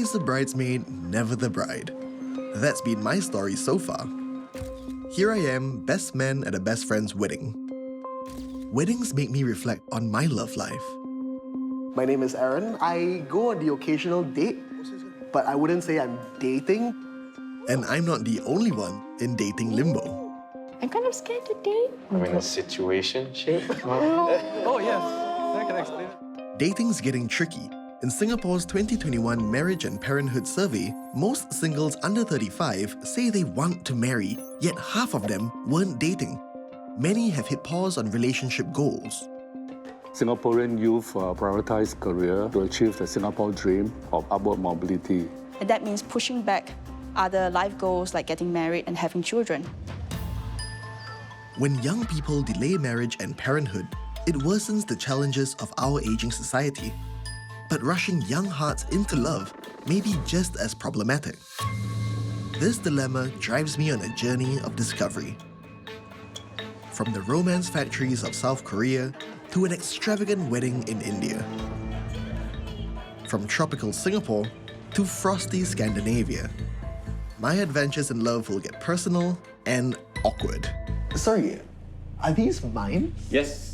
Always the bridesmaid, never the bride. That's been my story so far. Here I am, best man at a best friend's wedding. Weddings make me reflect on my love life. My name is Aaron. I go on the occasional date, but I wouldn't say I'm dating. And I'm not the only one in dating limbo. I'm kind of scared to date. I'm in a situationship. Oh, yes. I can explain it. Dating's getting tricky. In Singapore's 2021 Marriage and Parenthood Survey, most singles under 35 say they want to marry, yet half of them weren't dating. Many have hit pause on relationship goals. Singaporean youth prioritize career to achieve the Singapore dream of upward mobility. And that means pushing back other life goals like getting married and having children. When young people delay marriage and parenthood, it worsens the challenges of our aging society. But rushing young hearts into love may be just as problematic. This dilemma drives me on a journey of discovery. From the romance factories of South Korea to an extravagant wedding in India. From tropical Singapore to frosty Scandinavia. My adventures in love will get personal and awkward. Sorry, are these mine? Yes.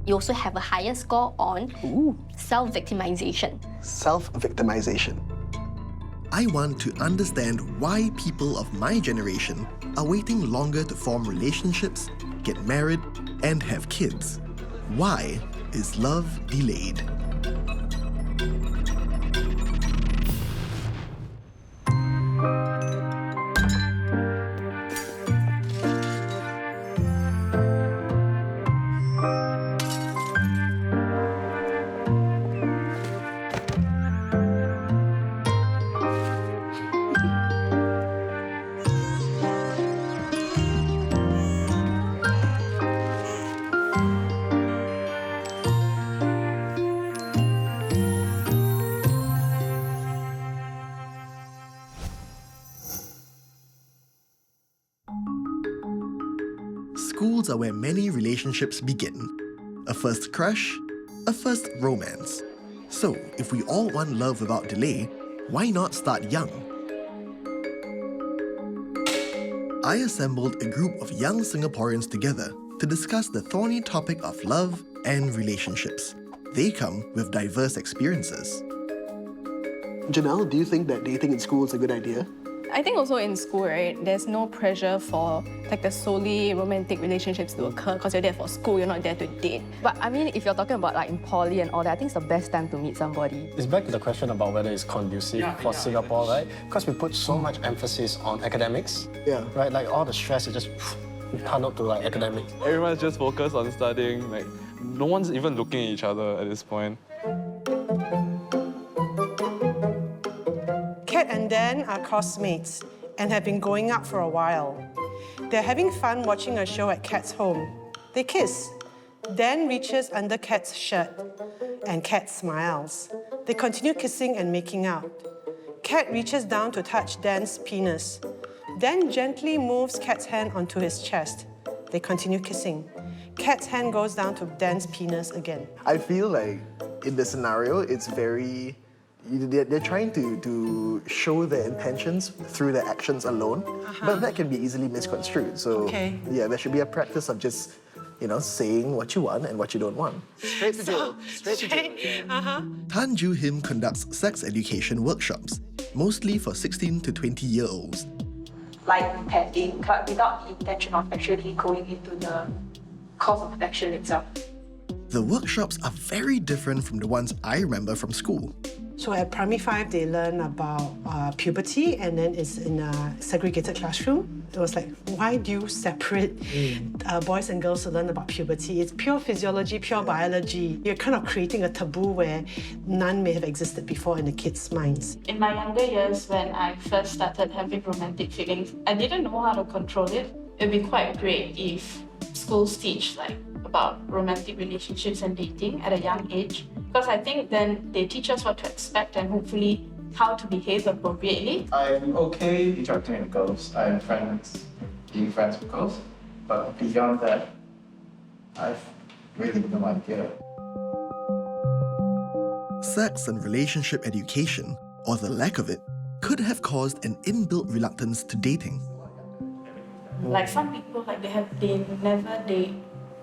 You also have a higher score on self-victimization. Self-victimization. I want to understand why people of my generation are waiting longer to form relationships, get married, and have kids. Why is love delayed? Schools are where many relationships begin. A first crush, a first romance. So, if we all want love without delay, why not start young? I assembled a group of young Singaporeans together to discuss the thorny topic of love and relationships. They come with diverse experiences. Janelle, do you think that dating in school is a good idea? I think also in school, right, there's no pressure for like the solely romantic relationships to occur because you're there for school, you're not there to date. But I mean, if you're talking about like in poly and all that, I think it's the best time to meet somebody. It's back to the question about whether it's conducive for Singapore, right? Because we put so much emphasis on academics, right? Like all the stress is just tunneled to like academics. Everyone's just focused on studying. Like no one's even looking at each other at this point. Kat and Dan are classmates and have been going out for a while. They're having fun watching a show at Kat's home. They kiss. Dan reaches under Kat's shirt and Kat smiles. They continue kissing and making out. Kat reaches down to touch Dan's penis. Dan gently moves Kat's hand onto his chest. They continue kissing. Kat's hand goes down to Dan's penis again. I feel like in this scenario, it's very... They're trying to show their intentions through their actions alone, but that can be easily misconstrued. So yeah, there should be a practice of just, saying what you want and what you don't want. Straight to jail. Straight to jail. Tan Ju Him conducts sex education workshops, mostly for 16 to 20-year-olds. Like petting, but without the intention of actually going into the cause of action itself. The workshops are very different from the ones I remember from school. So at primary 5, they learn about puberty, and then it's in a segregated classroom. It was like, why do you separate boys and girls to learn about puberty? It's pure physiology, pure biology. You're kind of creating a taboo where none may have existed before in the kids' minds. In my younger years, when I first started having romantic feelings, I didn't know how to control it. It'd be quite great if schools teach about romantic relationships and dating at a young age, because I think then they teach us what to expect and hopefully how to behave appropriately. I'm okay interacting with girls. I'm being friends with girls, but beyond that, I've really no idea. Sex and relationship education, or the lack of it, could have caused an inbuilt reluctance to dating. Like some people, they never date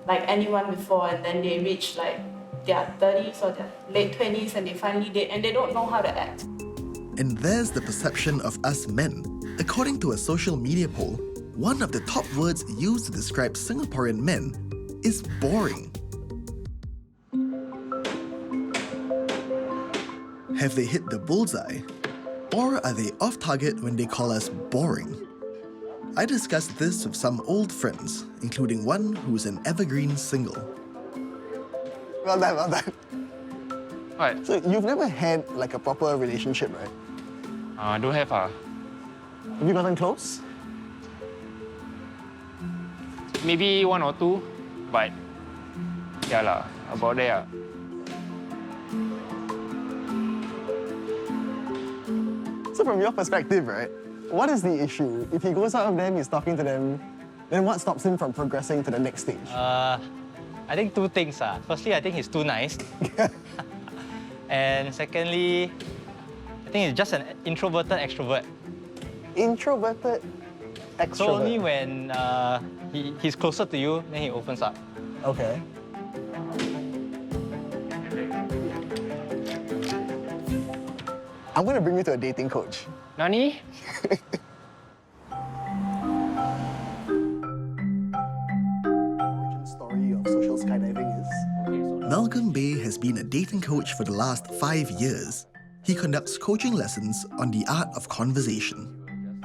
like anyone before, and then they reach like their 30s or their late 20s and they finally date and they don't know how to act. And there's the perception of us men. According to a social media poll, one of the top words used to describe Singaporean men is boring. Have they hit the bullseye? Or are they off target when they call us boring? I discussed this with some old friends, including one who's an Evergreen single. Well done. What? So you've never had like a proper relationship, right? Don't have. Have you gotten close? Maybe one or two, but yeah lah, about there. So from your perspective, right, what is the issue? If he goes out with them, he's talking to them, then what stops him from progressing to the next stage? I think two things. Firstly, I think he's too nice. And secondly, I think he's just an introverted extrovert. Introverted extrovert? So only when he's closer to you, then he opens up. Okay. I'm going to bring you to a dating coach. Nani? Origin story of social skydiving is... Malcolm Bay has been a dating coach for the last 5 years. He conducts coaching lessons on the art of conversation.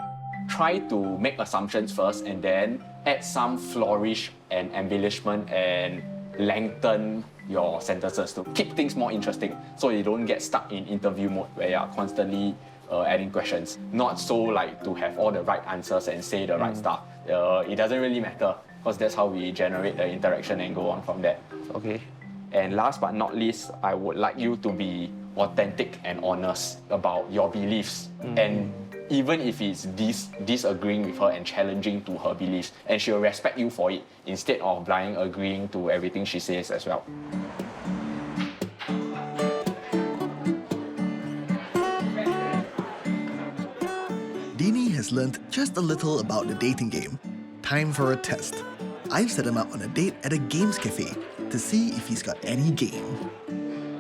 Try to make assumptions first and then add some flourish and embellishment and lengthen your sentences to keep things more interesting so you don't get stuck in interview mode where you're constantly adding questions. Not so like to have all the right answers and say the right stuff. It doesn't really matter because that's how we generate the interaction and go on from there. Okay. And last but not least, I would like you to be authentic and honest about your beliefs. And even if it's disagreeing with her and challenging to her beliefs, and she'll respect you for it instead of blindly agreeing to everything she says as well. Dini has learnt just a little about the dating game. Time for a test. I've set him up on a date at a games cafe to see if he's got any game.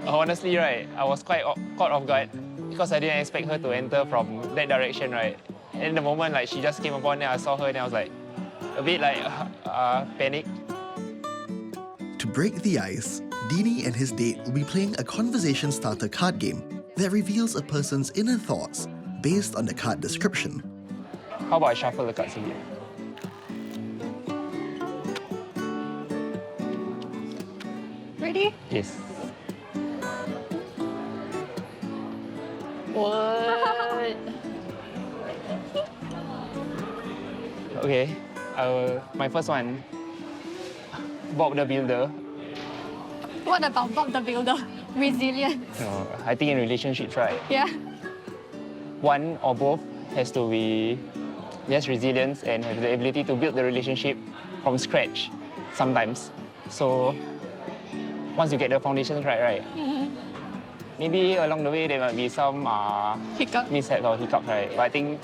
Honestly, right, I was quite caught off guard because I didn't expect her to enter from that direction, right? And the moment like she just came upon, then I saw her and I was like, a bit like panic. To break the ice, Dini and his date will be playing a conversation starter card game that reveals a person's inner thoughts based on the card description. How about I shuffle the cards again? Ready? Yes. What? Okay, my first one, Bob the Builder. What about Bob the Builder? Resilient. No, I think in relationships, right? Yeah. One or both has to be just resilience and have the ability to build the relationship from scratch sometimes. So once you get the foundations right? Maybe along the way there might be some mishaps or hiccups, right? But I think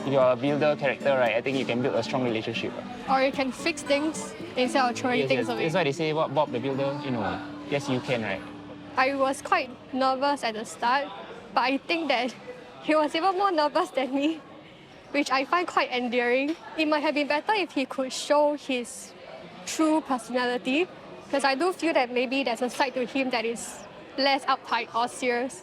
if you're a builder character, right, I think you can build a strong relationship. Or you can fix things instead of throwing things away. That's why they say, what, Bob the Builder? You know, yes, you can, right? I was quite nervous at the start, but I think that he was even more nervous than me, which I find quite endearing. It might have been better if he could show his true personality, because I do feel that maybe there's a side to him that is less uptight or serious.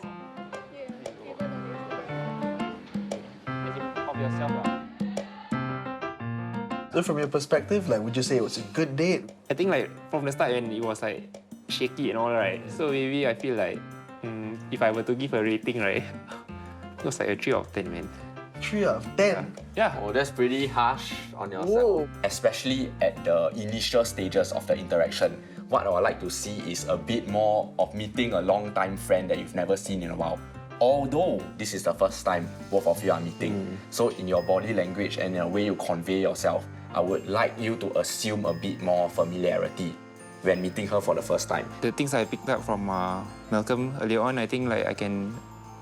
So from your perspective, like, would you say it was a good date? I think like from the start when it was like shaky and all, right? So maybe I feel like if I were to give a rating, right, it was like a 3 out of 10, man. 3 out of 10? Yeah. Oh, that's pretty harsh on yourself. Especially at the initial stages of the interaction. What I would like to see is a bit more of meeting a long-time friend that you've never seen in a while. Although this is the first time both of you are meeting. So in your body language and in the way you convey yourself, I would like you to assume a bit more familiarity. when meeting her for the first time. The things I picked up from Malcolm earlier on, I think like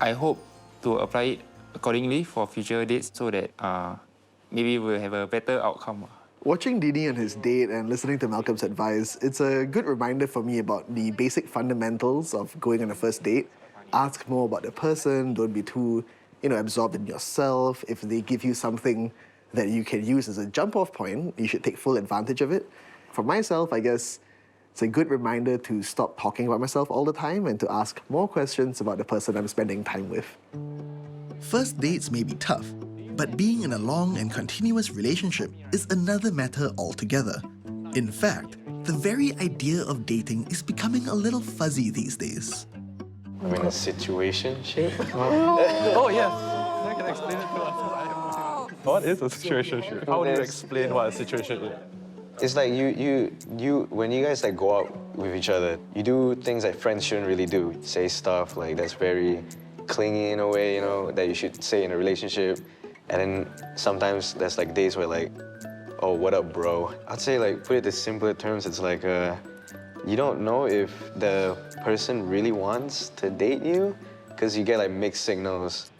I hope to apply it accordingly for future dates so that maybe we'll have a better outcome. Watching Dini on his date and listening to Malcolm's advice, it's a good reminder for me about the basic fundamentals of going on a first date. Ask more about the person, don't be too, absorbed in yourself. If they give you something that you can use as a jump-off point, you should take full advantage of it. For myself, I guess it's a good reminder to stop talking about myself all the time and to ask more questions about the person I'm spending time with. First dates may be tough, but being in a long and continuous relationship is another matter altogether. In fact, the very idea of dating is becoming a little fuzzy these days. I mean, a situationship? Oh, yes. I can explain it to us. What is a situationship? How would you explain what a situation is? It's like when you guys like go out with each other, you do things that friends shouldn't really do. Say stuff like that's very clingy in a way, that you should say in a relationship. And then sometimes there's like days where like, oh, what up, bro? I'd say like, put it in simpler terms, it's like, you don't know if the person really wants to date you because you get like mixed signals.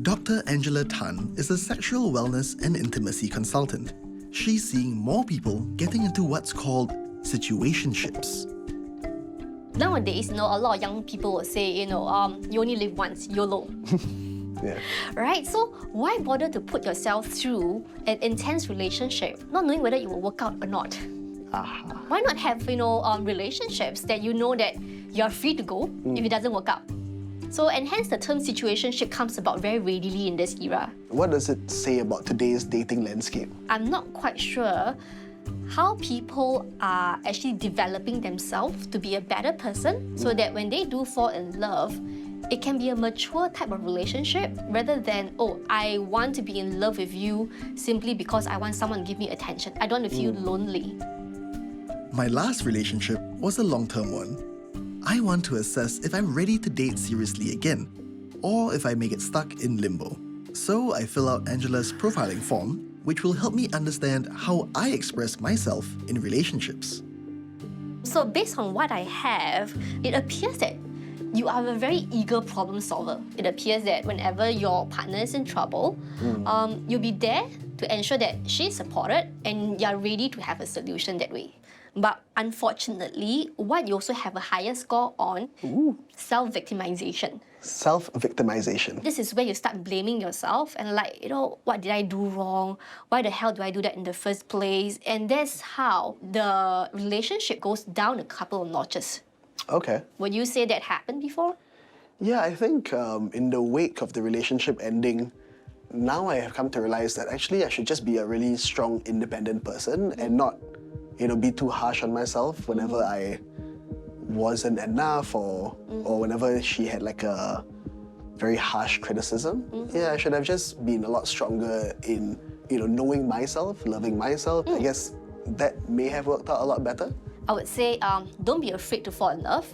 Dr. Angela Tan is a sexual wellness and intimacy consultant. She's seeing more people getting into what's called situationships. Nowadays, a lot of young people will say, you only live once, YOLO. Yeah. Right? So why bother to put yourself through an intense relationship, not knowing whether it will work out or not? Why not have, relationships that you know that you're free to go if it doesn't work out? So, and hence the term situationship comes about very readily in this era. What does it say about today's dating landscape? I'm not quite sure how people are actually developing themselves to be a better person so that when they do fall in love, it can be a mature type of relationship rather than, oh, I want to be in love with you simply because I want someone to give me attention. I don't want to feel lonely. My last relationship was a long-term one. I want to assess if I'm ready to date seriously again, or if I may get stuck in limbo. So I fill out Angela's profiling form, which will help me understand how I express myself in relationships. So based on what I have, it appears that you are a very eager problem solver. It appears that whenever your partner is in trouble, you'll be there to ensure that she's supported and you're ready to have a solution that way. But unfortunately, what you also have a higher score on, self-victimization. Self-victimization. This is where you start blaming yourself and like, what did I do wrong? Why the hell do I do that in the first place? And that's how the relationship goes down a couple of notches. Okay. Would you say that happened before? Yeah, I think in the wake of the relationship ending, now I have come to realize that actually I should just be a really strong, independent person and not, be too harsh on myself whenever I wasn't enough or whenever she had like a very harsh criticism. Yeah, I should have just been a lot stronger in, knowing myself, loving myself. I guess that may have worked out a lot better. I would say, don't be afraid to fall in love.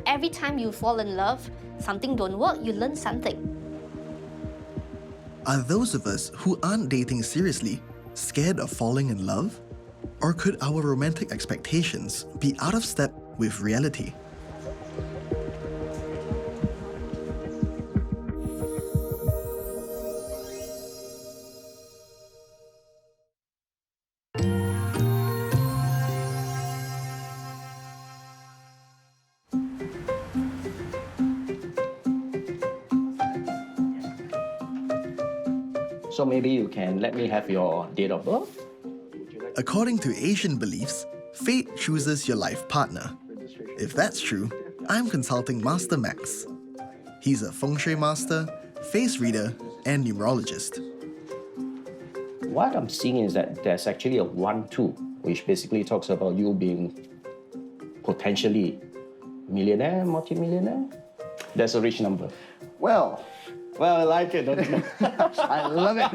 Every time you fall in love, something don't work, you learn something. Are those of us who aren't dating seriously scared of falling in love? Or could our romantic expectations be out of step with reality? So maybe you can let me have your date of birth? According to Asian beliefs, fate chooses your life partner. If that's true, I'm consulting Master Max. He's a feng shui master, face reader, and numerologist. What I'm seeing is that there's actually a 1-2, which basically talks about you being potentially millionaire, multi-millionaire. That's a rich number. Well, I like it, don't you? I love it.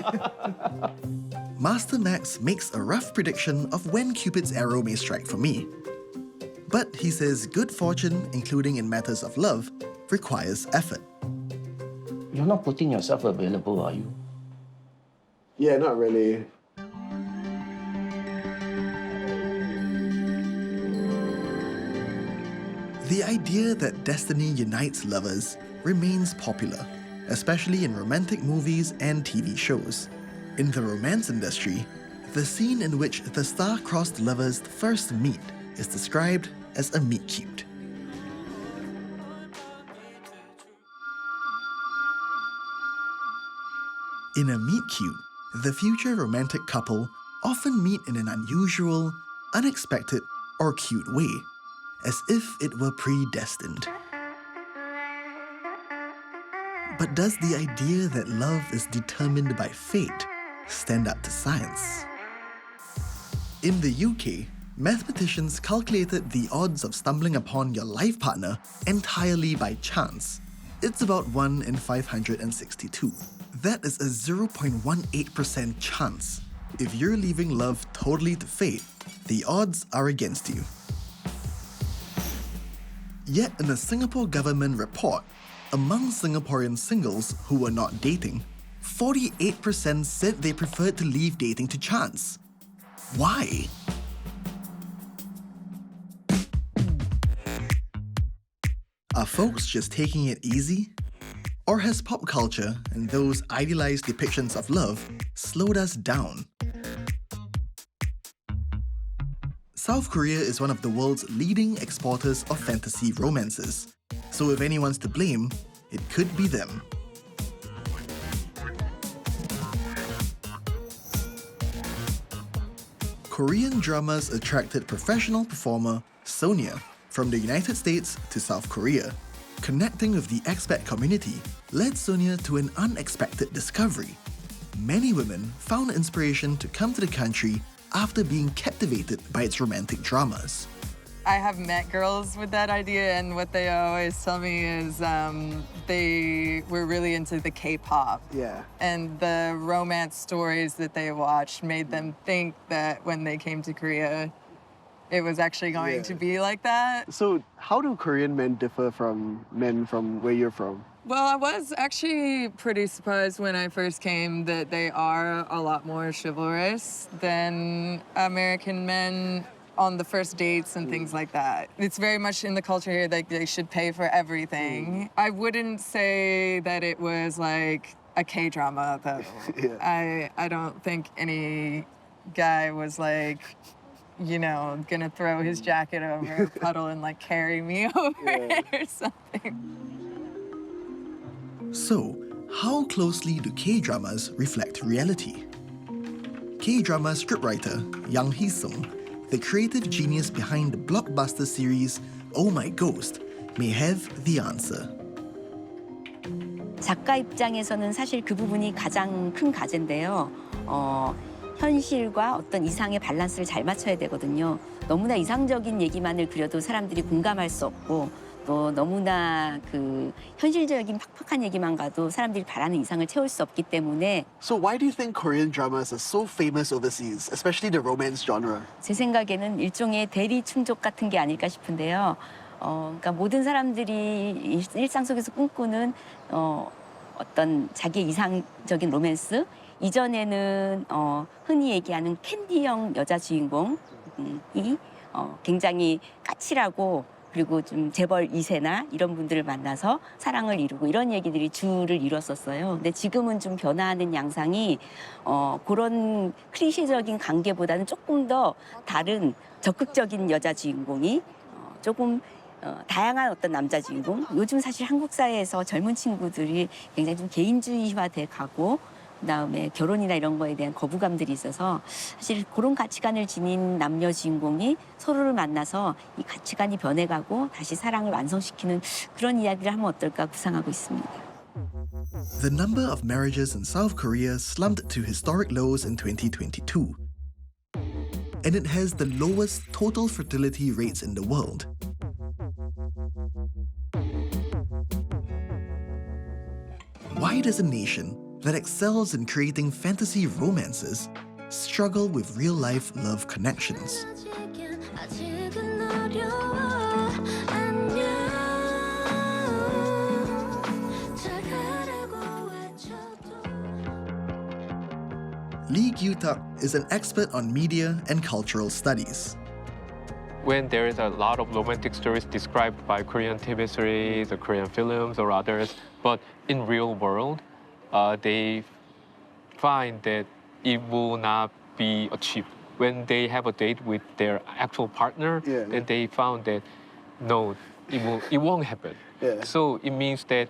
Master Max makes a rough prediction of when Cupid's arrow may strike for me. But he says good fortune, including in matters of love, requires effort. You're not putting yourself available, are you? Yeah, not really. The idea that destiny unites lovers remains popular, especially in romantic movies and TV shows. In the romance industry, the scene in which the star-crossed lovers first meet is described as a meet-cute. In a meet-cute, the future romantic couple often meet in an unusual, unexpected, or cute way, as if it were predestined. But does the idea that love is determined by fate stand up to science? In the UK, mathematicians calculated the odds of stumbling upon your life partner entirely by chance. It's about 1 in 562. That is a 0.18% chance. If you're leaving love totally to fate, the odds are against you. Yet in a Singapore government report, among Singaporean singles who were not dating, 48% said they preferred to leave dating to chance. Why? Are folks just taking it easy? Or has pop culture and those idealized depictions of love slowed us down? South Korea is one of the world's leading exporters of fantasy romances, so if anyone's to blame, it could be them. Korean dramas attracted professional performer Sonia from the United States to South Korea. Connecting with the expat community led Sonia to an unexpected discovery. Many women found inspiration to come to the country after being captivated by its romantic dramas. I have met girls with that idea, and what they always tell me is they were really into the K-pop. Yeah. And the romance stories that they watched made them think that when they came to Korea, it was actually going to be like that. So how do Korean men differ from men from where you're from? Well, I was actually pretty surprised when I first came that they are a lot more chivalrous than American men on the first dates and things like that. It's very much in the culture here that they should pay for everything. I wouldn't say that it was like a K-drama, though. I don't think any guy was like, you know, gonna throw his jacket over a puddle and like carry me over it or something. So, how closely do K-dramas reflect reality? K-drama scriptwriter Yang Hee-sung, the creative genius behind the blockbuster series Oh My Ghost, may have the answer. 작가 입장에서는 사실 그 부분이 가장 큰 과제인데요. 현실과 어떤 이상의 밸런스를 잘 맞춰야 되거든요. 너무나 이상적인 얘기만을 그려도 사람들이 공감할 수 없고, 또 너무나 그 현실적인 팍팍한 얘기만 가도 사람들이 바라는 이상을 채울 수 없기 때문에. So why do you think Korean dramas are so famous overseas, especially the romance genre? 제 생각에는 일종의 대리 충족 같은 게 아닐까 싶은데요. 그러니까 모든 사람들이 일상 속에서 꿈꾸는 어떤 자기의 이상적인 로맨스, 이전에는 흔히 얘기하는 캔디형 여자 주인공이 굉장히 까칠하고 그리고 좀 재벌 2세나 이런 분들을 만나서 사랑을 이루고 이런 얘기들이 주를 이뤘었어요. 근데 지금은 좀 변화하는 양상이 그런 클리셰적인 관계보다는 조금 더 다른 적극적인 여자 주인공이 조금 다양한 어떤 남자 주인공. 요즘 사실 한국 사회에서 젊은 친구들이 굉장히 좀 개인주의화돼 가고 그다음에 결혼이나 이런 거에 대한 거부감들이 있어서 사실 그런 가치관을 지닌 남녀 주인공이 서로를 만나서 이 가치관이 변해가고 다시 사랑을 완성시키는 그런 이야기를 하면 어떨까 구상하고 있습니다. The number of marriages in South Korea slumped to historic lows in 2022. And it has the lowest total fertility rates in the world. Why does a nation that excels in creating fantasy romances struggle with real-life love connections? Lee Gyu-tak is an expert on media and cultural studies. when there is a lot of romantic stories described by Korean TV series or Korean films or others, but in real world, they find that it will not be achieved. When they have a date with their actual partner, then they found that no, it won't happen. Yeah. So it means that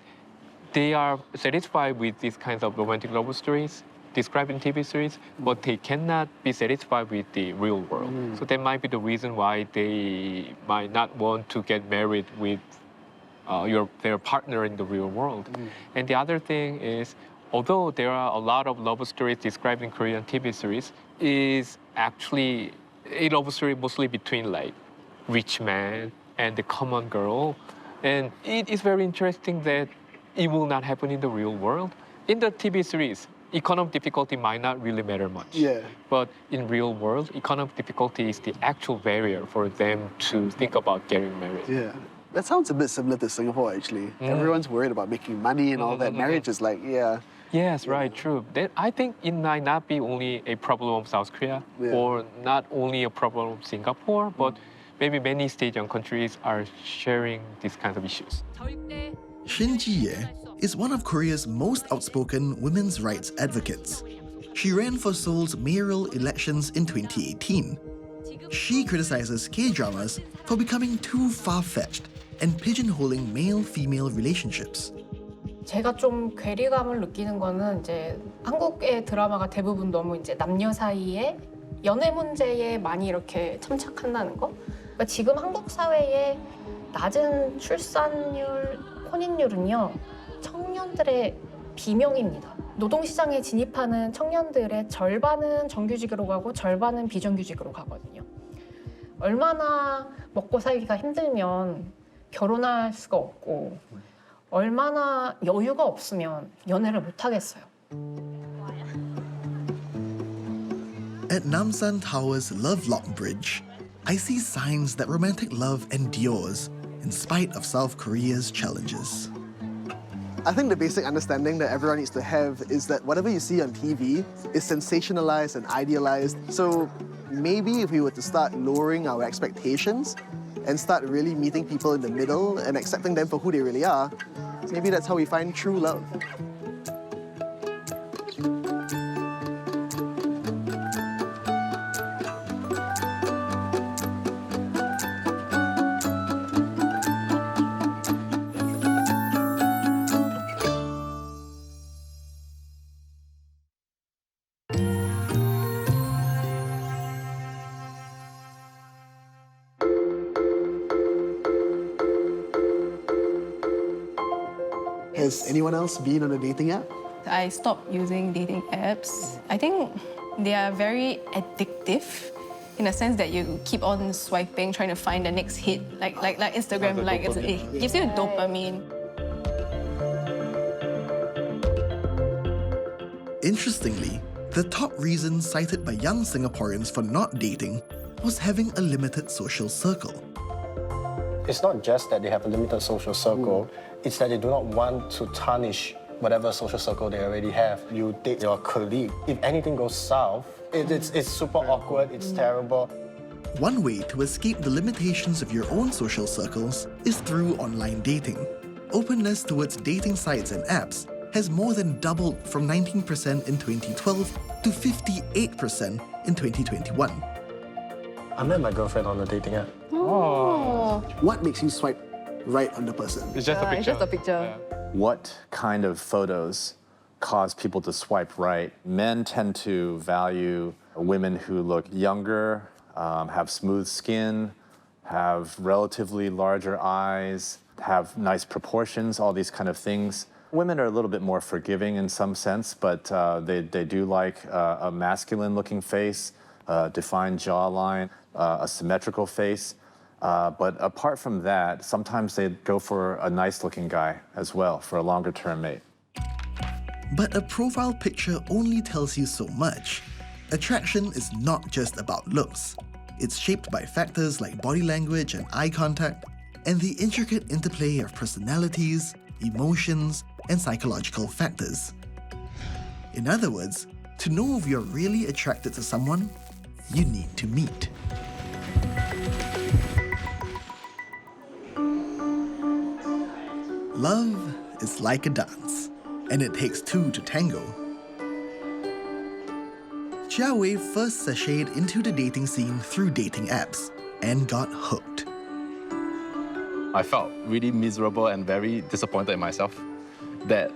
they are satisfied with these kinds of romantic love stories described in TV series, but they cannot be satisfied with the real world. So that might be the reason why they might not want to get married with their partner in the real world. And the other thing is, although there are a lot of love stories described in Korean TV series, is actually a love story mostly between like rich man and the common girl. And it is very interesting that it will not happen in the real world. In the TV series, economic difficulty might not really matter much. Yeah. But in real world, economic difficulty is the actual barrier for them to think about getting married. Yeah. That sounds a bit similar to Singapore, actually. Everyone's worried about making money and all that. Marriage is like, Yes, right, true. I think it might not be only a problem of South Korea or not only a problem of Singapore, but maybe many Asian countries are sharing these kinds of issues. Shin Ji-ye is one of Korea's most outspoken women's rights advocates. She ran for Seoul's mayoral elections in 2018. She criticizes K-dramas for becoming too far-fetched and pigeonholing male-female relationships. 제가 좀 괴리감을 느끼는 거는 이제 한국의 드라마가 대부분 너무 이제 남녀 사이에 연애 문제에 많이 이렇게 참착한다는 거. 그러니까 지금 한국 사회의 낮은 출산율, 혼인율은요, 청년들의 비명입니다. 노동시장에 진입하는 청년들의 절반은 정규직으로 가고 절반은 비정규직으로 가거든요. 얼마나 먹고 살기가 힘들면 결혼할 수가 없고 얼마나 여유가 없으면 연애를 못 하겠어요. At Namsan Tower's Love Lock Bridge, I see signs that romantic love endures in spite of South Korea's challenges. I think the basic understanding that everyone needs to have is that whatever you see on TV is sensationalized and idealized. So maybe if we were to start lowering our expectations and start really meeting people in the middle and accepting them for who they really are, maybe that's how we find true love. Has anyone else been on a dating app? I stopped using dating apps. I think they are very addictive in a sense that you keep on swiping, trying to find the next hit, like Instagram, like it gives you dopamine. Interestingly, the top reason cited by young Singaporeans for not dating was having a limited social circle. It's not just that they have a limited social circle, it's that they do not want to tarnish whatever social circle they already have. You date your colleague. If anything goes south, it's super awkward, it's terrible. One way to escape the limitations of your own social circles is through online dating. Openness towards dating sites and apps has more than doubled from 19% in 2012 to 58% in 2021. I met my girlfriend on a dating app. Oh. What makes you swipe right on the person? It's just a picture. It's just a picture. What kind of photos cause people to swipe right? Men tend to value women who look younger, have smooth skin, have relatively larger eyes, have nice proportions, all these kind of things. Women are a little bit more forgiving in some sense, but they do like a masculine-looking face, a defined jawline, a symmetrical face. But apart from that, sometimes they go for a nice-looking guy as well for a longer-term mate. But a profile picture only tells you so much. Attraction is not just about looks. It's shaped by factors like body language and eye contact, and the intricate interplay of personalities, emotions, and psychological factors. In other words, to know if you're really attracted to someone, you need to meet. Love is like a dance, and it takes two to tango. Jia Wei first sashayed into the dating scene through dating apps and got hooked. I felt really miserable and very disappointed in myself that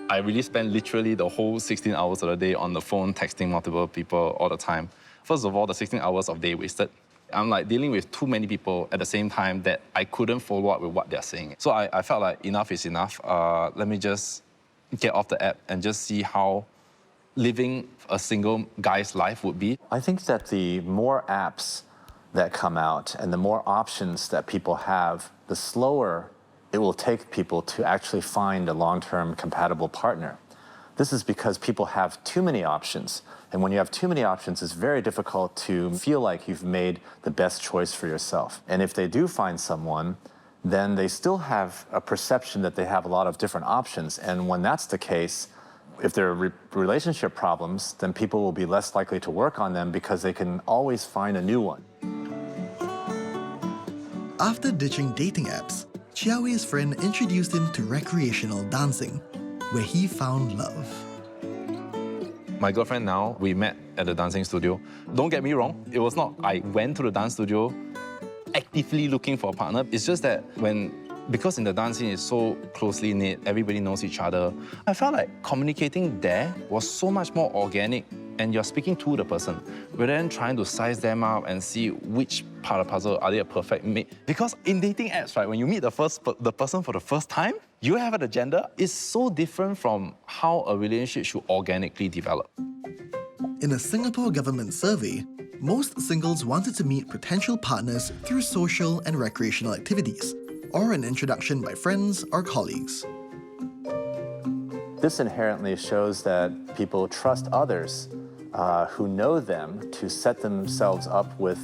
I really spent literally the whole 16 hours of the day on the phone texting multiple people all the time. First of all, the 16 hours of day wasted. I'm like dealing with too many people at the same time that I couldn't follow up with what they're saying. So I felt like enough is enough. Let me just get off the app and just see how living a single guy's life would be. I think that the more apps that come out and the more options that people have, the slower it will take people to actually find a long-term compatible partner. This is because people have too many options. And when you have too many options, it's very difficult to feel like you've made the best choice for yourself. And if they do find someone, then they still have a perception that they have a lot of different options. And when that's the case, if there are relationship problems, then people will be less likely to work on them because they can always find a new one. After ditching dating apps, Jia Wei's friend introduced him to recreational dancing, where he found love. My girlfriend now, we met at the dancing studio. Don't get me wrong, it was not I went to the dance studio actively looking for a partner. It's just that because in the dancing is so closely knit, everybody knows each other, I felt like communicating there was so much more organic and you're speaking to the person rather than trying to size them up and see which part of the puzzle are they a perfect mate. Because in dating apps, right, when you meet the person for the first time, you have an agenda. It's so different from how a relationship should organically develop. In a Singapore government survey, most singles wanted to meet potential partners through social and recreational activities, or an introduction by friends or colleagues. This inherently shows that people trust others who know them to set themselves up with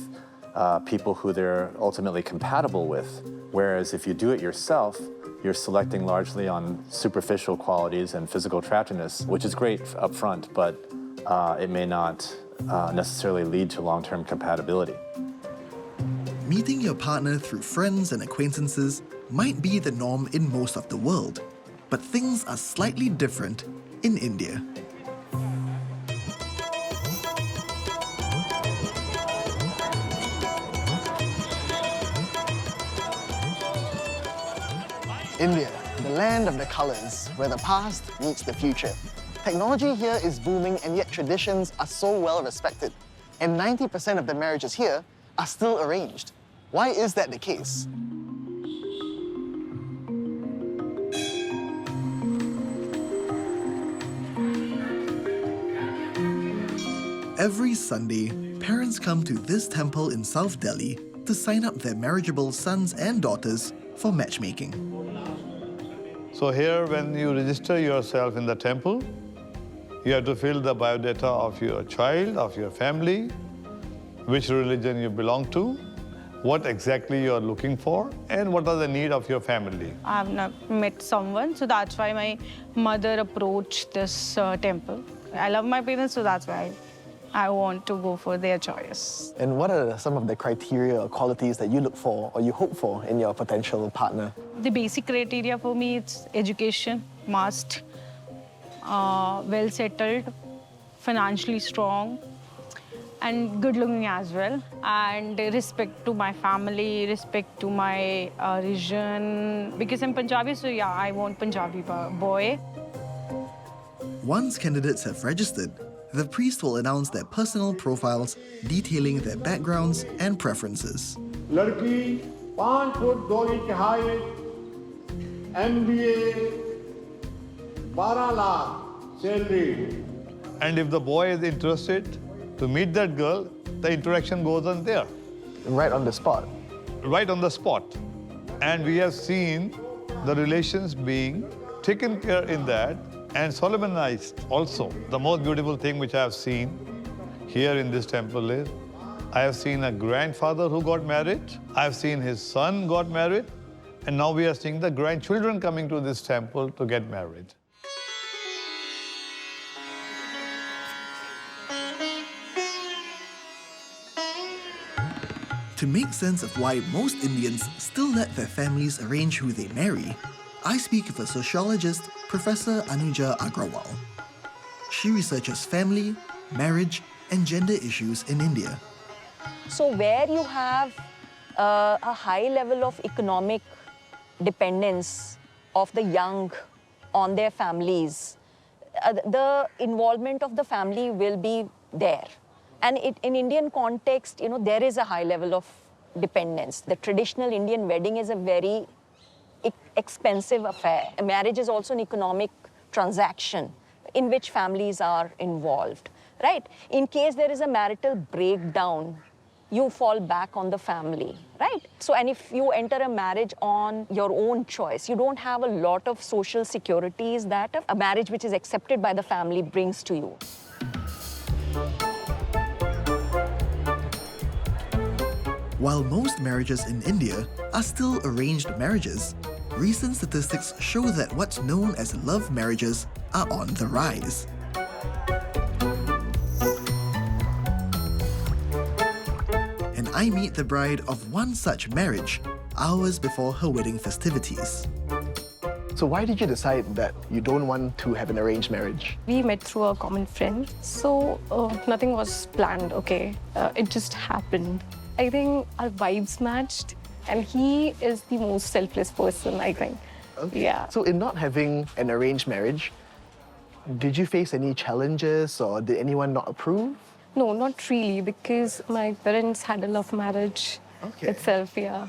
people who they're ultimately compatible with. Whereas if you do it yourself, you're selecting largely on superficial qualities and physical attractiveness, which is great up front, but it may not necessarily lead to long-term compatibility. Meeting your partner through friends and acquaintances might be the norm in most of the world, but things are slightly different in India. India, the land of the colours, where the past meets the future. Technology here is booming, and yet traditions are so well respected. And 90% of the marriages here are still arranged. Why is that the case? Every Sunday, parents come to this temple in South Delhi to sign up their marriageable sons and daughters for matchmaking. So here, when you register yourself in the temple, you have to fill the biodata of your child, of your family, which religion you belong to, what exactly you are looking for, and what are the needs of your family. I've not met someone, so that's why my mother approached this temple. I love my parents, so that's why I want to go for their choice. And what are some of the criteria or qualities that you look for or you hope for in your potential partner? The basic criteria for me, it's education, must, well settled, financially strong, and good looking as well. And respect to my family, respect to my religion. Because I'm Punjabi, so yeah, I want Punjabi boy. Once candidates have registered, the priest will announce their personal profiles detailing their backgrounds and preferences. लड़की 5 foot 2 inch height, MBA, 12 lakh salary. And if the boy is interested to meet that girl, the interaction goes on there. Right on the spot? Right on the spot. And we have seen the relations being taken care in that and solemnized also. The most beautiful thing which I have seen here in this temple is, I have seen a grandfather who got married, I have seen his son got married, and now we are seeing the grandchildren coming to this temple to get married. To make sense of why most Indians still let their families arrange who they marry, I speak with a sociologist, Professor Anuja Agrawal. She researches family, marriage, and gender issues in India. So where you have a high level of economic dependence of the young on their families, the involvement of the family will be there. And in Indian context, you know, there is a high level of dependence. The traditional Indian wedding is a very expensive affair. A marriage is also an economic transaction in which families are involved, right? In case there is a marital breakdown, you fall back on the family, right? So, and if you enter a marriage on your own choice, you don't have a lot of social securities that a marriage which is accepted by the family brings to you. While most marriages in India are still arranged marriages, recent statistics show that what's known as love marriages are on the rise. And I meet the bride of one such marriage hours before her wedding festivities. So why did you decide that you don't want to have an arranged marriage? We met through a common friend, so nothing was planned, okay? It just happened. I think our vibes matched, and he is the most selfless person, I think. Okay. Yeah. So in not having an arranged marriage, did you face any challenges or did anyone not approve? No, not really, because my parents had a love marriage itself, yeah.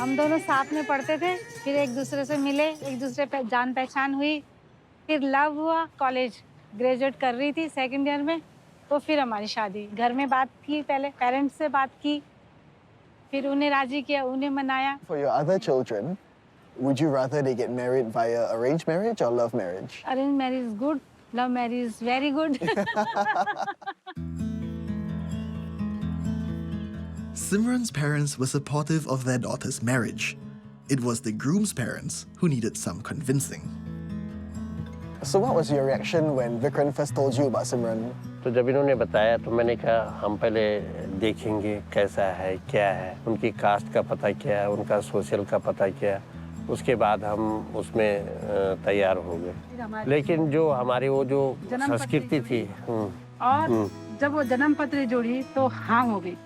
हम दोनों साथ में पढ़ते थे, फिर एक दूसरे से मिले, एक दूसरे पे जान पहचान हुई, फिर लव हुआ, कॉलेज ग्रेजुएट कर रही थी सेकंड ईयर में, तो फिर हमारी शादी। घर में बात की, पहले पेरेंट्स से बात की, फिर उन्हें राजी किया, उन्हें मनाया। For your other children, would you rather they get married via arranged marriage or love marriage? Arranged marriage is good, love marriage is very good. Simran's parents were supportive of their daughter's marriage. It was the groom's parents who needed some convincing. So what was your reaction when Vikran first told you about Simran? तो जब इन्होंने बताया तो मैंने कहा हम पहले देखेंगे कैसा है, क्या है, उनकी कास्ट का पता क्या है, उनका सोशल का पता क्या है, उसके बाद हम उसमें तैयार हो गए। लेकिन जो हमारी वो जो संस्कृति थी और जब वो जन्म पत्र जोड़ी तो हाँ हो गई।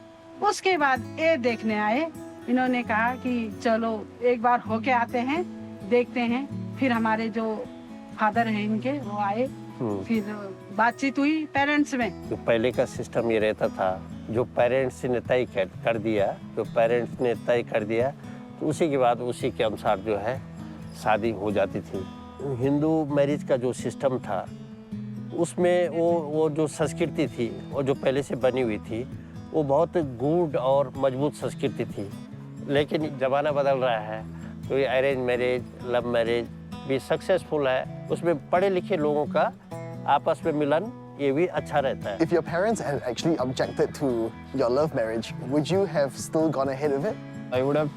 उसके बाद ये देखने आए, इन्होंने कहा कि चलो एक बार होके आते हैं, देखते हैं। फिर हमारे जो फादर हैं इनके वो आए, फिर बातचीत हुई पेरेंट्स में। तो पहले का सिस्टम ये रहता था, जो पेरेंट्स ने तय कर दिया, तो पेरेंट्स ने तय कर दिया, तो उसी के बाद उसी के अनुसार जो है शादी हो जाती थी। हिंदू मैरिज का जो सिस्टम था, उसमें वो जो संस्कृति थी और जो पहले से बनी हुई थी, वो बहुत गूढ़ और मजबूत संस्कृति थी। लेकिन ज़माना बदल रहा है, तो ये अरेंज मैरिज, लव मैरिज भी सक्सेसफुल है। उसमें पढ़े लिखे लोगों का आपस में मिलन ये भी अच्छा रहता है। If your parents had actually objected to your love marriage, would you have still gone ahead with it? I would have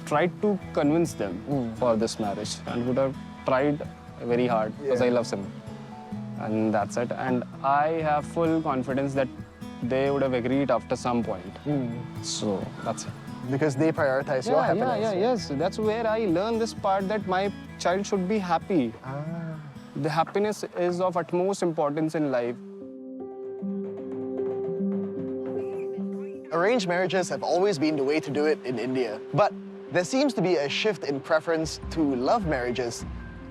tried to convince them for this marriage and would have tried very hard because I love them. And that's it. And I have full confidence that they would have agreed after some point. So that's it. Because they prioritize your happiness. Yes. That's where I learned this part that my child should be happy. The happiness is of utmost importance in life. Arranged marriages have always been the way to do it in India. But there seems to be a shift in preference to love marriages.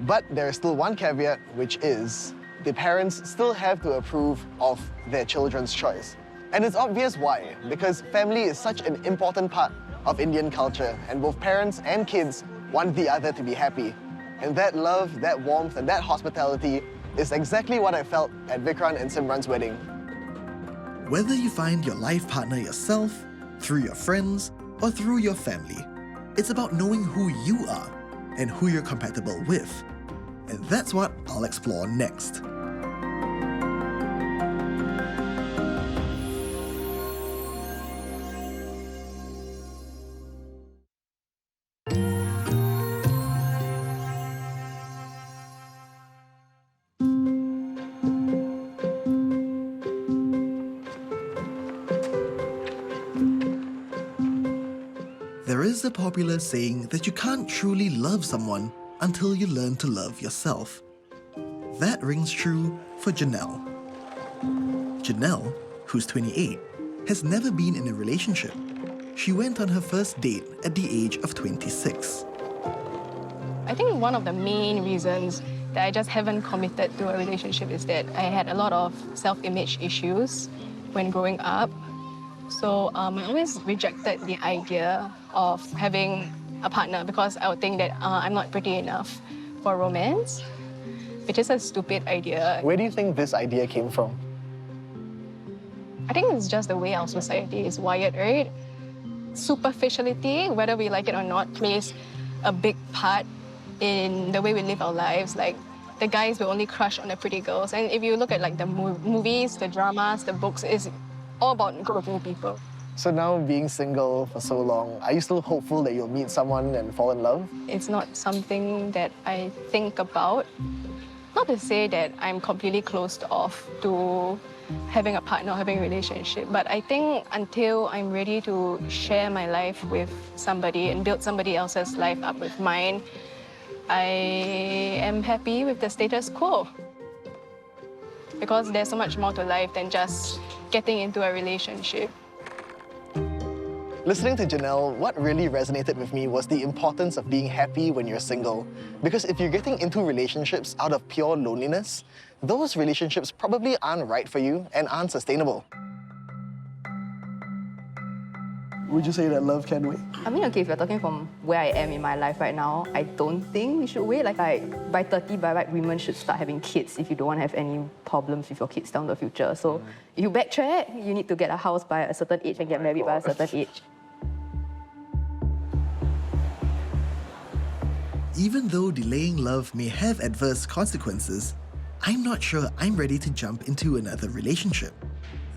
But there is still one caveat, which is the parents still have to approve of their children's choice. And it's obvious why, because family is such an important part of Indian culture, and both parents and kids want the other to be happy. And that love, that warmth, and that hospitality is exactly what I felt at Vikran and Simran's wedding. Whether you find your life partner yourself, through your friends, or through your family, it's about knowing who you are and who you're compatible with. And that's what I'll explore next. There is a popular saying that you can't truly love someone until you learn to love yourself. That rings true for Janelle. Janelle, who's 28, has never been in a relationship. She went on her first date at the age of 26. I think one of the main reasons that I just haven't committed to a relationship is that I had a lot of self-image issues when growing up. So I always rejected the idea of having a partner because I would think that I'm not pretty enough for romance, which is a stupid idea. Where do you think this idea came from? I think it's just the way our society is wired, right? Superficiality, whether we like it or not, plays a big part in the way we live our lives. Like, the guys will only crush on the pretty girls. And if you look at like the movies, the dramas, the books, it's all about good-looking people. So now, being single for so long, are you still hopeful that you'll meet someone and fall in love? It's not something that I think about. Not to say that I'm completely closed off to having a partner, having a relationship, but I think until I'm ready to share my life with somebody and build somebody else's life up with mine, I am happy with the status quo. Because there's so much more to life than just getting into a relationship. Listening to Janelle, what really resonated with me was the importance of being happy when you're single. Because if you're getting into relationships out of pure loneliness, those relationships probably aren't right for you and aren't sustainable. Would you say that love can wait? I mean, okay, if you're talking from where I am in my life right now, I don't think we should wait. Like by 30, by right, women should start having kids if you don't want to have any problems with your kids down the future. So if you backtrack, you need to get a house by a certain age and get married by a certain age. Even though delaying love may have adverse consequences, I'm not sure I'm ready to jump into another relationship.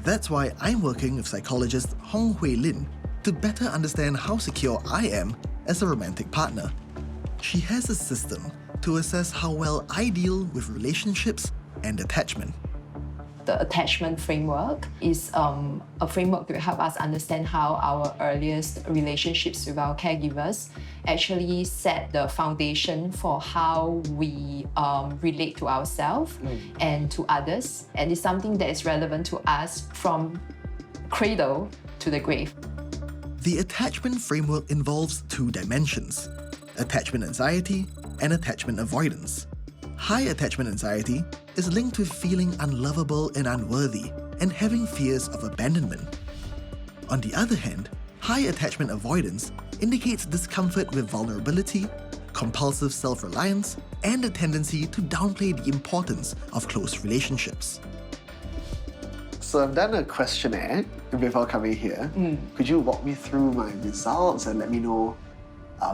That's why I'm working with psychologist Hong Hui Lin to better understand how secure I am as a romantic partner. She has a system to assess how well I deal with relationships and attachment. The attachment framework is a framework to help us understand how our earliest relationships with our caregivers actually set the foundation for how we relate to ourselves and to others. And it's something that is relevant to us from cradle to the grave. The attachment framework involves two dimensions: attachment anxiety and attachment avoidance. High attachment anxiety is linked with feeling unlovable and unworthy and having fears of abandonment. On the other hand, high attachment avoidance indicates discomfort with vulnerability, compulsive self-reliance, and a tendency to downplay the importance of close relationships. So I've done a questionnaire before coming here. Could you walk me through my results and let me know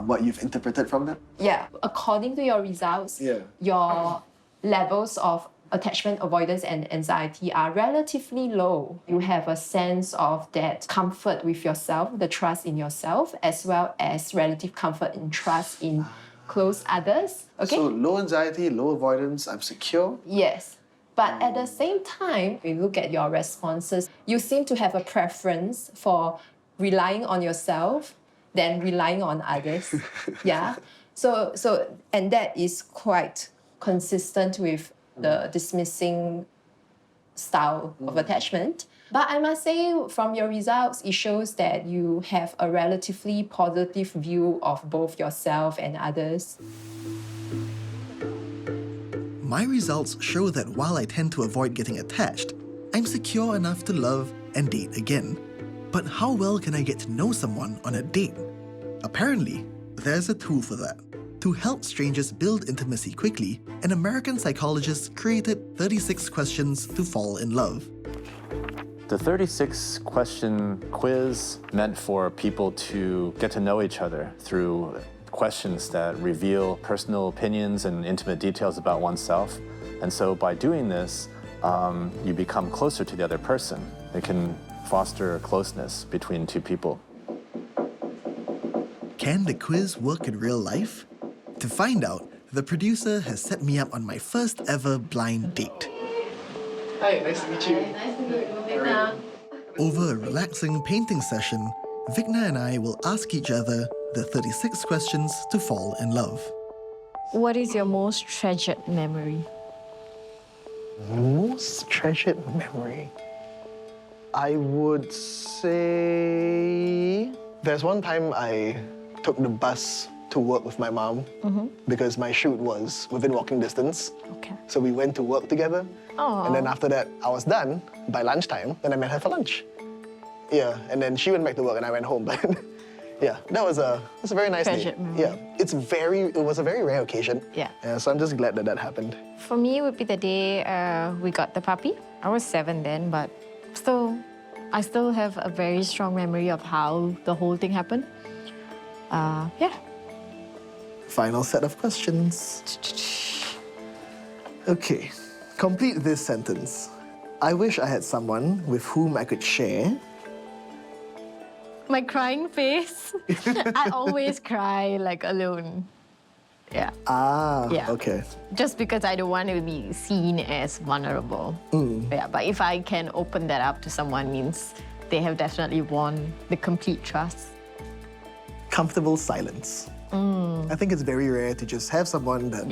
what you've interpreted from them? Yeah, according to your results, your levels of attachment avoidance and anxiety are relatively low. You have a sense of that comfort with yourself, the trust in yourself, as well as relative comfort and trust in close others. Okay? So low anxiety, low avoidance, I'm secure? Yes. But at the same time, if you look at your responses, you seem to have a preference for relying on yourself than relying on others. Yeah. So and that is quite consistent with the dismissing style of attachment. But I must say, from your results, it shows that you have a relatively positive view of both yourself and others. My results show that while I tend to avoid getting attached, I'm secure enough to love and date again. But how well can I get to know someone on a date? Apparently, there's a tool for that. To help strangers build intimacy quickly, an American psychologist created 36 questions to fall in love. The 36-question quiz meant for people to get to know each other through questions that reveal personal opinions and intimate details about oneself. And so by doing this, you become closer to the other person. It can foster closeness between two people. Can the quiz work in real life? To find out, the producer has set me up on my first ever blind date. Hi, nice to meet you. Nice to meet you. Over a relaxing painting session, Vigna and I will ask each other the 36 questions to fall in love. What is your most treasured memory? Most treasured memory? I would say there's one time I took the bus to work with my mom because my shoot was within walking distance. Okay. So we went to work together. Aww. And then after that, I was done by lunchtime, and I met her for lunch. Yeah, and then she went back to work and I went home. But yeah, that was a very nice day. Yeah, it was a very rare occasion. Yeah. So I'm just glad that that happened. For me, it would be the day we got the puppy. I was 7 then, but I still have a very strong memory of how the whole thing happened. Yeah. Final set of questions. Okay, complete this sentence. I wish I had someone with whom I could share. My crying face. I always cry like alone. Yeah. Yeah. Okay. Just because I don't want to be seen as vulnerable. Yeah, but if I can open that up to someone, means they have definitely won the complete trust. Comfortable silence. I think it's very rare to just have someone that,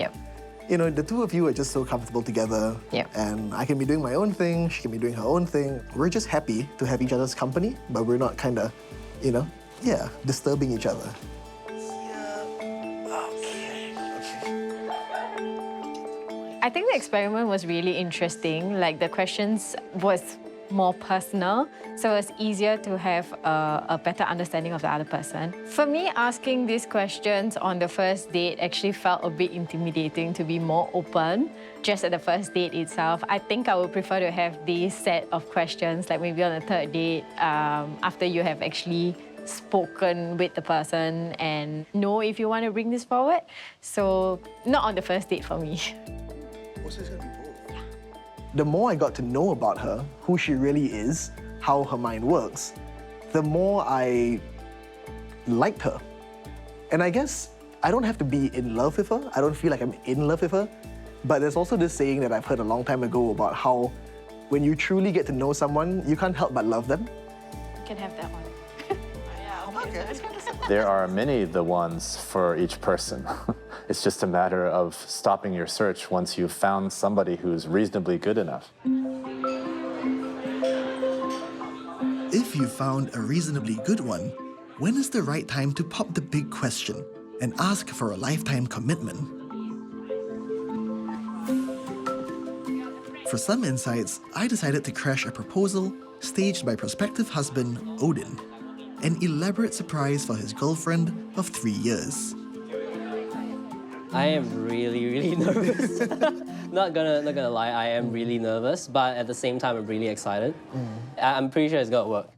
you know, the two of you are just so comfortable together. And I can be doing my own thing, she can be doing her own thing. We're just happy to have each other's company, but we're not kind of, you know, disturbing each other. I think the experiment was really interesting. Like, the questions was more personal, so it's easier to have a better understanding of the other person. For me, asking these questions on the first date actually felt a bit intimidating, to be more open just at the first date itself. I think I would prefer to have this set of questions, like maybe on the third date, after you have actually spoken with the person and know if you want to bring this forward. So not on the first date for me. The more I got to know about her, who she really is, how her mind works, the more I liked her. And I guess I don't have to be in love with her. I don't feel like I'm in love with her. But there's also this saying that I've heard a long time ago about how when you truly get to know someone, you can't help but love them. You can have that one. There are many the ones for each person. It's just a matter of stopping your search once you've found somebody who's reasonably good enough. If you found a reasonably good one, when is the right time to pop the big question and ask for a lifetime commitment? For some insights, I decided to crash a proposal staged by prospective husband Odin, an elaborate surprise for his girlfriend of 3 years. I am really nervous. not gonna lie, I am really nervous, but at the same time, I'm really excited. I'm pretty sure it's gonna work.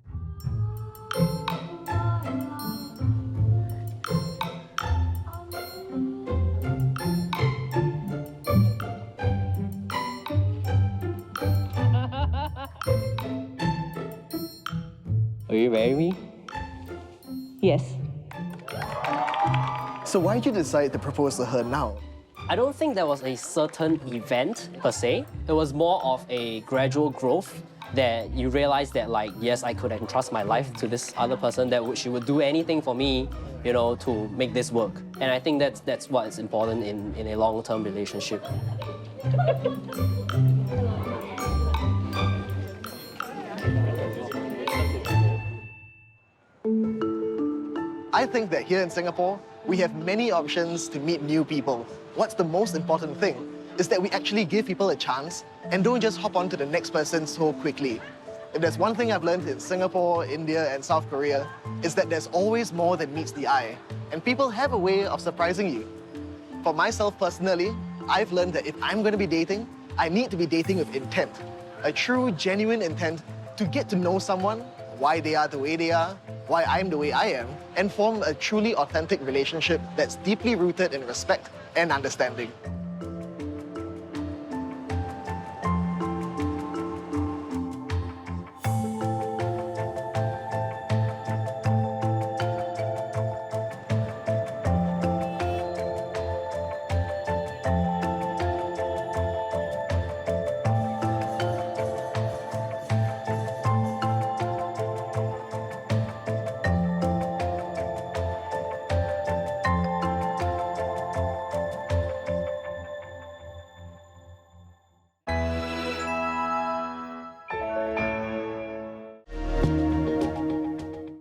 Will you marry me? Yes. So why did you decide to propose to her now? I don't think there was a certain event per se. It was more of a gradual growth that you realize that, like, yes, I could entrust my life to this other person, that she would do anything for me, you know, to make this work. And I think that's what is important in a long-term relationship. I think that here in Singapore, we have many options to meet new people. What's the most important thing is that we actually give people a chance and don't just hop on to the next person so quickly. If there's one thing I've learned in Singapore, India, and South Korea, is that there's always more than meets the eye, and people have a way of surprising you. For myself personally, I've learned that if I'm going to be dating, I need to be dating with intent. A true, genuine intent to get to know someone, why they are the way they are, why I'm the way I am, and form a truly authentic relationship that's deeply rooted in respect and understanding.